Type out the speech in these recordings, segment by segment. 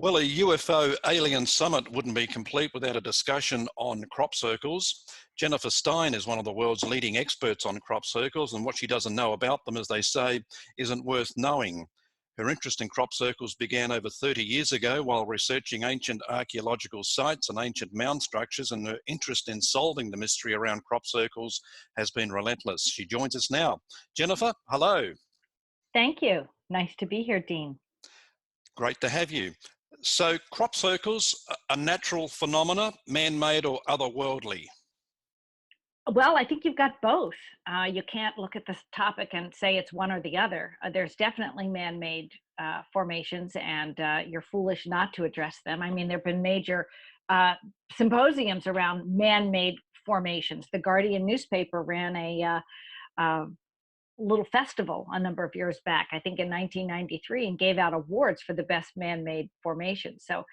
Well, a UFO alien summit wouldn't be complete without a discussion on crop circles. Jennifer Stein is one of the world's leading experts on crop circles, and what she doesn't know about them, as they say, isn't worth knowing. Her interest in crop circles began over 30 years ago while researching ancient archaeological sites and ancient mound structures, and her interest in solving the mystery around crop circles has been relentless. She joins us now. Jennifer, hello. Thank you. Nice to be here, Dean. Great to have you. So, crop circles, a natural phenomena, man-made or otherworldly? Well, I think you've got both. You can't look at this topic and say it's one or the other. There's definitely man-made formations, and you're foolish not to address them. I mean, there have been major symposiums around man-made formations. The Guardian newspaper ran a little festival a number of years back, I think in 1993, and gave out awards for the best man-made formation. So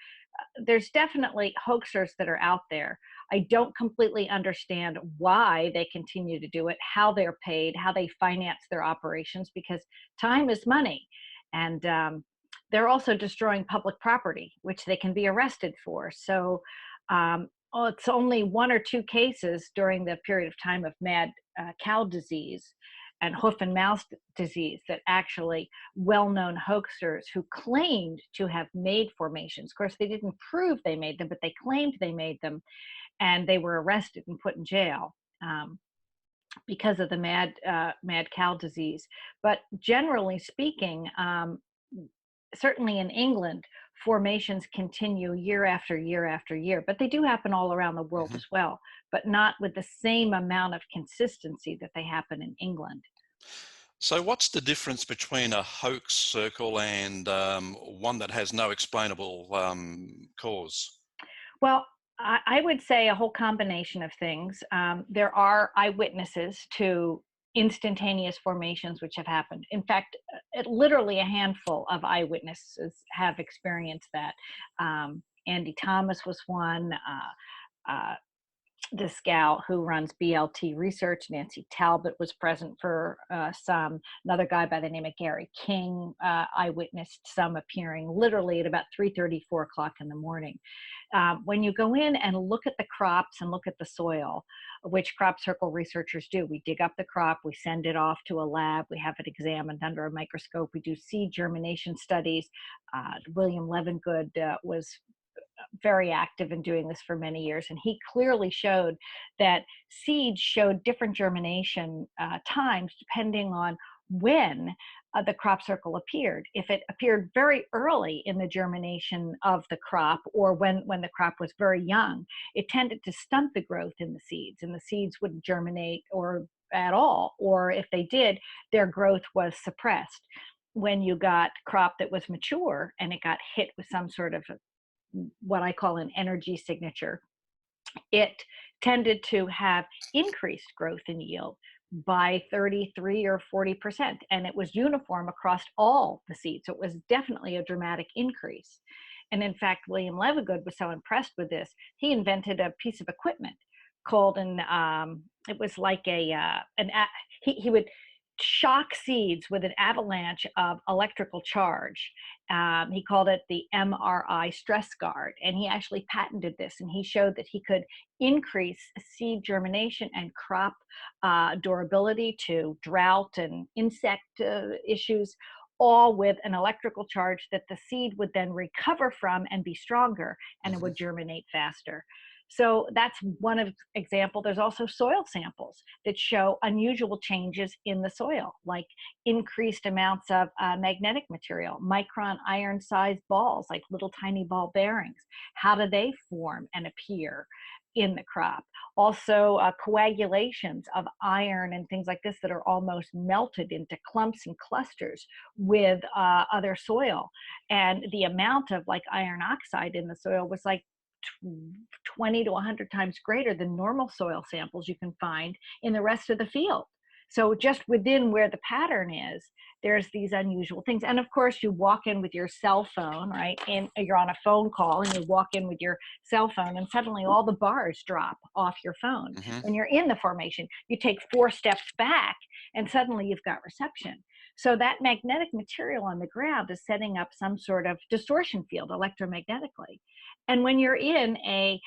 there's definitely hoaxers that are out there. I don't completely understand why they continue to do it, how they're paid, how they finance their operations, because time is money. And they're also destroying public property, which they can be arrested for. So it's only one or two cases during the period of time of mad cow disease and hoof and mouth disease that actually well-known hoaxers who claimed to have made formations. Of course, they didn't prove they made them, but they claimed they made them, and they were arrested and put in jail because of the mad cow disease. But generally speaking, certainly in England, formations continue year after year after year, but they do happen all around the world as well, but not with the same amount of consistency that they happen in England. So what's the difference between a hoax circle and one that has no explainable cause? Well, I would say a whole combination of things. There are eyewitnesses to instantaneous formations which have happened. In fact, literally a handful of eyewitnesses have experienced that. Andy Thomas was one. This gal who runs BLT Research, Nancy Talbot, was present for some. Another guy by the name of Gary King eyewitnessed some appearing literally at about 3:30, 4 o'clock in the morning. When you go in and look at the crops and look at the soil, which crop circle researchers do, we dig up the crop, we send it off to a lab, we have it examined under a microscope, we do seed germination studies. William Levengood was very active in doing this for many years, and he clearly showed that seeds showed different germination times depending on when the crop circle appeared. If it appeared very early in the germination of the crop, or when the crop was very young, it tended to stunt the growth in the seeds, and the seeds wouldn't germinate or at all, or if they did, their growth was suppressed. When you got crop that was mature and it got hit with some sort of what I call an energy signature, it tended to have increased growth in yield by 33 or 40%. And it was uniform across all the seeds. So it was definitely a dramatic increase. And in fact, William Levengood was so impressed with this, he invented a piece of equipment called it was like he would shock seeds with an avalanche of electrical charge. He called it the MRI stress guard, and he actually patented this, and he showed that he could increase seed germination and crop durability to drought and insect issues, all with an electrical charge that the seed would then recover from and be stronger, and it would germinate faster. So that's one example. There's also soil samples that show unusual changes in the soil, like increased amounts of magnetic material, micron iron-sized balls, like little tiny ball bearings. How do they form and appear in the crop? Also, coagulations of iron and things like this that are almost melted into clumps and clusters with other soil. And the amount of like iron oxide in the soil was like 20 to 100 times greater than normal soil samples you can find in the rest of the field. So just within where the pattern is, there's these unusual things. And of course, you walk in with your cell phone, right? And you're on a phone call and you walk in with your cell phone and suddenly all the bars drop off your phone. When you're in the formation, you take 4 steps back and suddenly you've got reception. So that magnetic material on the ground is setting up some sort of distortion field electromagnetically. And when you're in a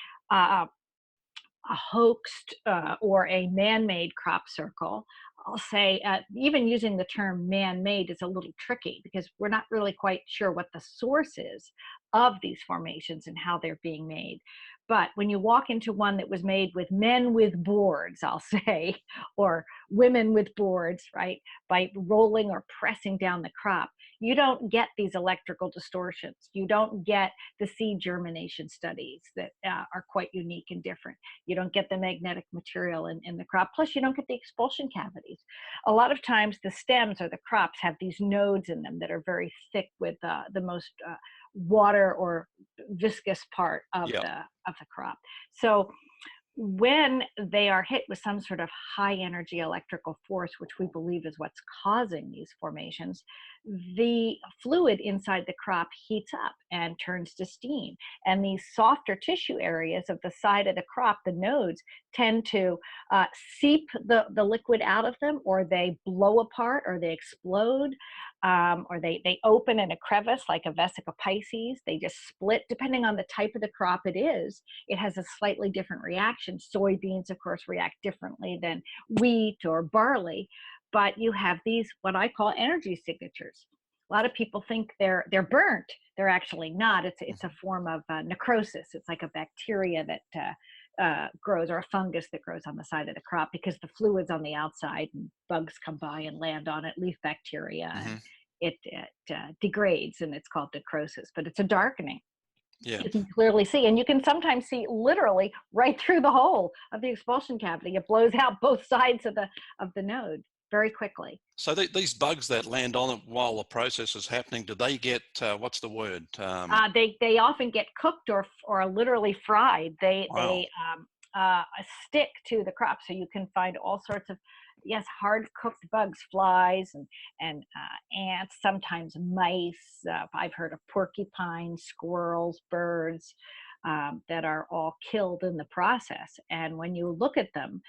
hoaxed or a man-made crop circle, I'll say even using the term man-made is a little tricky because we're not really quite sure what the source is of these formations and how they're being made. But when you walk into one that was made with men with boards, I'll say, or women with boards, right, by rolling or pressing down the crop, you don't get these electrical distortions. You don't get the seed germination studies that are quite unique and different. You don't get the magnetic material in the crop. Plus, you don't get the expulsion cavities. A lot of times the stems or the crops have these nodes in them that are very thick with the most water or viscous part of Yeah. the crop. So when they are hit with some sort of high energy electrical force, which we believe is what's causing these formations, the fluid inside the crop heats up and turns to steam. And these softer tissue areas of the side of the crop, the nodes, tend to seep the liquid out of them, or they blow apart, or they explode, or they open in a crevice like a vesica Pisces. They just split depending on the type of the crop it is. It has a slightly different reaction. Soybeans, of course, react differently than wheat or barley, but you have these, what I call energy signatures. A lot of people think they're burnt. They're actually not. It's a form of necrosis. It's like a bacteria that grows, or a fungus that grows on the side of the crop, because the fluid's on the outside and bugs come by and land on it, leaf bacteria, and it degrades, and it's called necrosis, but it's a darkening. Yeah. You can clearly see, and you can sometimes see literally right through the hole of the expulsion cavity. It blows out both sides of the node very quickly. So these bugs that land on it while the process is happening, do they get, what's the word? They often get cooked or literally fried. They stick to the crop, so you can find all sorts of, yes, hard cooked bugs, flies and ants, sometimes mice. I've heard of porcupines, squirrels, birds that are all killed in the process. And when you look at them,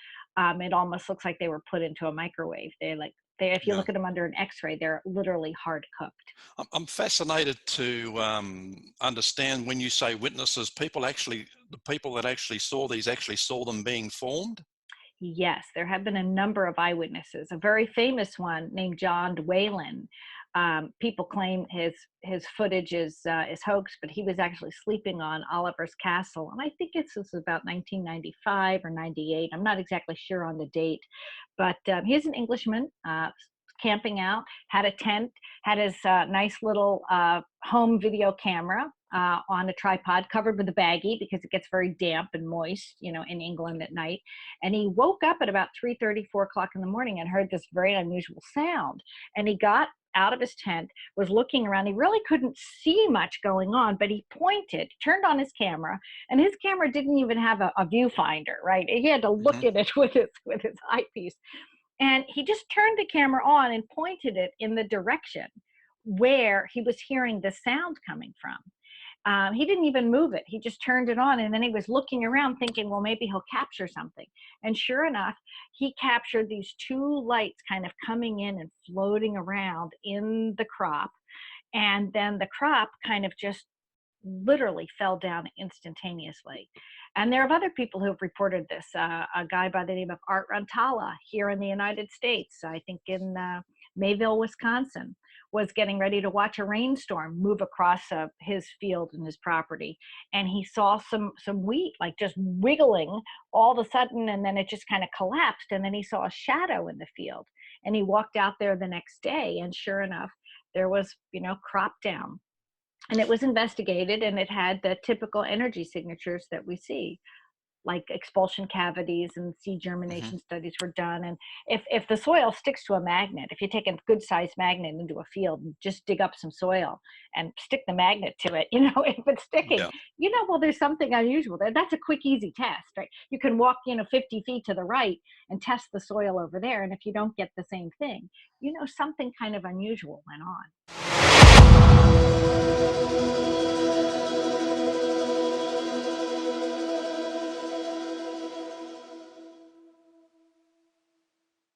it almost looks like they were put into a microwave. If you look at them under an X-ray, they're literally hard cooked. I'm fascinated to understand, when you say witnesses, the people that actually saw them being formed? Yes, there have been a number of eyewitnesses. A very famous one named John Whalen. People claim his footage is hoax, but he was actually sleeping on Oliver's Castle, and I think this was about 1995 or 98. I'm not exactly sure on the date, but he's an Englishman. Camping out, had a tent, had his nice little home video camera on a tripod covered with a baggie, because it gets very damp and moist, in England at night. And he woke up at about 3:30, 4 o'clock in the morning and heard this very unusual sound. And he got out of his tent, was looking around. He really couldn't see much going on, but he pointed, turned on his camera, and his camera didn't even have a viewfinder, right? He had to look at it with his eyepiece. And he just turned the camera on and pointed it in the direction where he was hearing the sound coming from. He didn't even move it. He just turned it on, and then he was looking around thinking, well, maybe he'll capture something. And sure enough, he captured these two lights kind of coming in and floating around in the crop. And then the crop kind of just literally fell down instantaneously. And there are other people who have reported this. A guy by the name of Art Rantala here in the United States, I think in Mayville, Wisconsin, was getting ready to watch a rainstorm move across his field and his property. And he saw some wheat like just wiggling all of a sudden, and then it just kind of collapsed. And then he saw a shadow in the field. And he walked out there the next day, and sure enough, there was, crop down. And it was investigated, and it had the typical energy signatures that we see, like expulsion cavities, and seed germination studies were done. And if the soil sticks to a magnet, if you take a good sized magnet into a field and just dig up some soil and stick the magnet to it, if it's sticking, well, there's something unusual there. That's a quick, easy test, right? You can walk, 50 feet to the right and test the soil over there. And if you don't get the same thing, something kind of unusual went on.